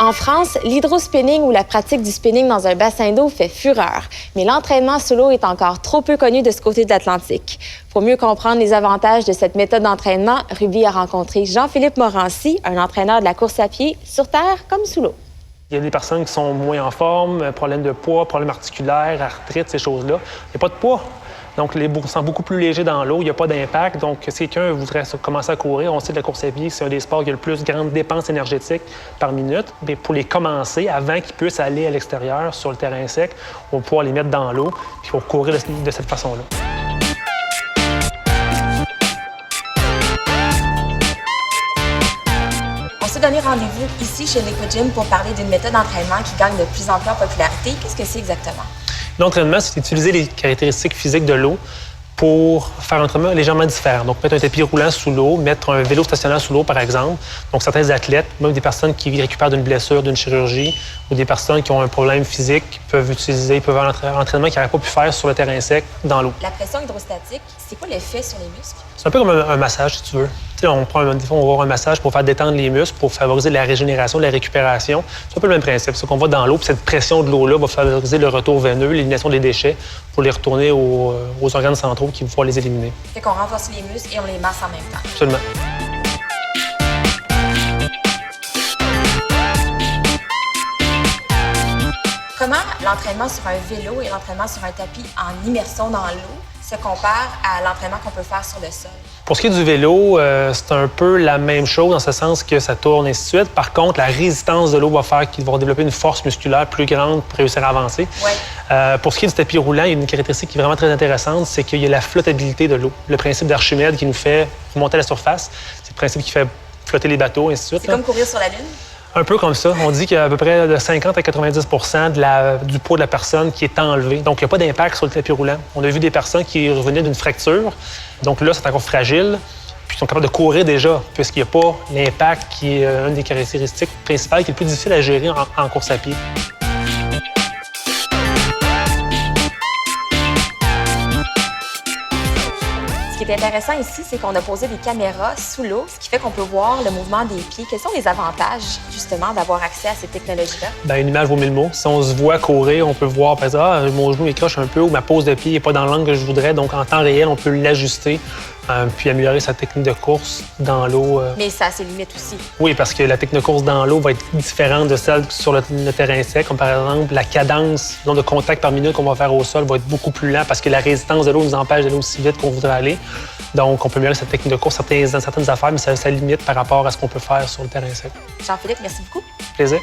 En France, l'hydrospinning ou la pratique du spinning dans un bassin d'eau fait fureur, mais l'entraînement sous l'eau est encore trop peu connu de ce côté de l'Atlantique. Pour mieux comprendre les avantages de cette méthode d'entraînement, Ruby a rencontré Jean-Philippe Morancy, un entraîneur de la course à pied sur terre comme sous l'eau. Il y a des personnes qui sont moins en forme, problèmes de poids, problèmes articulaires, arthrite, ces choses-là. Il n'y a pas de poids. Donc, les sont beaucoup plus légers dans l'eau, il n'y a pas d'impact. Donc, si quelqu'un voudrait commencer à courir, on sait que la course à pied, c'est un des sports qui a le plus grande dépense énergétique par minute. Mais pour les commencer, avant qu'ils puissent aller à l'extérieur, sur le terrain sec, on va pouvoir les mettre dans l'eau, puis pour courir de cette façon-là. On s'est donné rendez-vous ici chez Liquid Gym pour parler d'une méthode d'entraînement qui gagne de plus en plus en popularité. Qu'est-ce que c'est exactement? L'entraînement, c'est utiliser les caractéristiques physiques de l'eau pour faire un entraînement légèrement différent. Donc, mettre un tapis roulant sous l'eau, mettre un vélo stationnaire sous l'eau, par exemple. Donc, certains athlètes, même des personnes qui récupèrent d'une blessure, d'une chirurgie, ou des personnes qui ont un problème physique, peuvent avoir un entraînement qu'ils n'auraient pas pu faire sur le terrain sec, dans l'eau. La pression hydrostatique, c'est quoi l'effet sur les muscles? C'est un peu comme un massage, si tu veux. Des fois, on va avoir un massage pour faire détendre les muscles, pour favoriser la régénération, la récupération. C'est un peu le même principe. C'est qu'on va dans l'eau, puis cette pression de l'eau-là va favoriser le retour veineux, l'élimination des déchets, pour les retourner aux organes centraux qui vont pouvoir les éliminer. Fait qu'on renforce les muscles et on les masse en même temps. Absolument. Comment l'entraînement sur un vélo et l'entraînement sur un tapis en immersion dans l'eau se comparent à l'entraînement qu'on peut faire sur le sol? Pour ce qui est du vélo, c'est un peu la même chose dans ce sens que ça tourne et ainsi de suite. Par contre, la résistance de l'eau va faire qu'ils vont développer une force musculaire plus grande pour réussir à avancer. Ouais. Pour ce qui est du tapis roulant, il y a une caractéristique qui est vraiment très intéressante, c'est qu'il y a la flottabilité de l'eau. Le principe d'Archimède qui nous fait remonter à la surface, c'est le principe qui fait flotter les bateaux et ainsi de suite. C'est comme courir sur la Lune? Un peu comme ça. On dit qu'il y a à peu près de 50 à 90 du poids de la personne qui est enlevé. Donc, il n'y a pas d'impact sur le tapis roulant. On a vu des personnes qui revenaient d'une fracture. Donc là, c'est encore fragile. Puis ils sont capables de courir déjà, puisqu'il n'y a pas l'impact qui est une des caractéristiques principales qui est le plus difficile à gérer en course à pied. Ce qui est intéressant ici, c'est qu'on a posé des caméras sous l'eau, ce qui fait qu'on peut voir le mouvement des pieds. Quels sont les avantages, justement, d'avoir accès à ces technologies-là? Bien, une image vaut mille mots. Si on se voit courir, on peut voir, par exemple, mon genou écroche un peu ou ma pose de pied n'est pas dans l'angle que je voudrais. Donc, en temps réel, on peut l'ajuster puis améliorer sa technique de course dans l'eau. Mais ça a ses limites aussi. Oui, parce que la technique de course dans l'eau va être différente de celle sur le terrain sec. Comme par exemple, la cadence de contact par minute qu'on va faire au sol va être beaucoup plus lent parce que la résistance de l'eau nous empêche d'aller aussi vite qu'on voudrait aller. Donc, on peut améliorer cette technique de course dans certaines affaires, mais ça limite par rapport à ce qu'on peut faire sur le terrain sec. Jean-Philippe, merci beaucoup. Plaisir.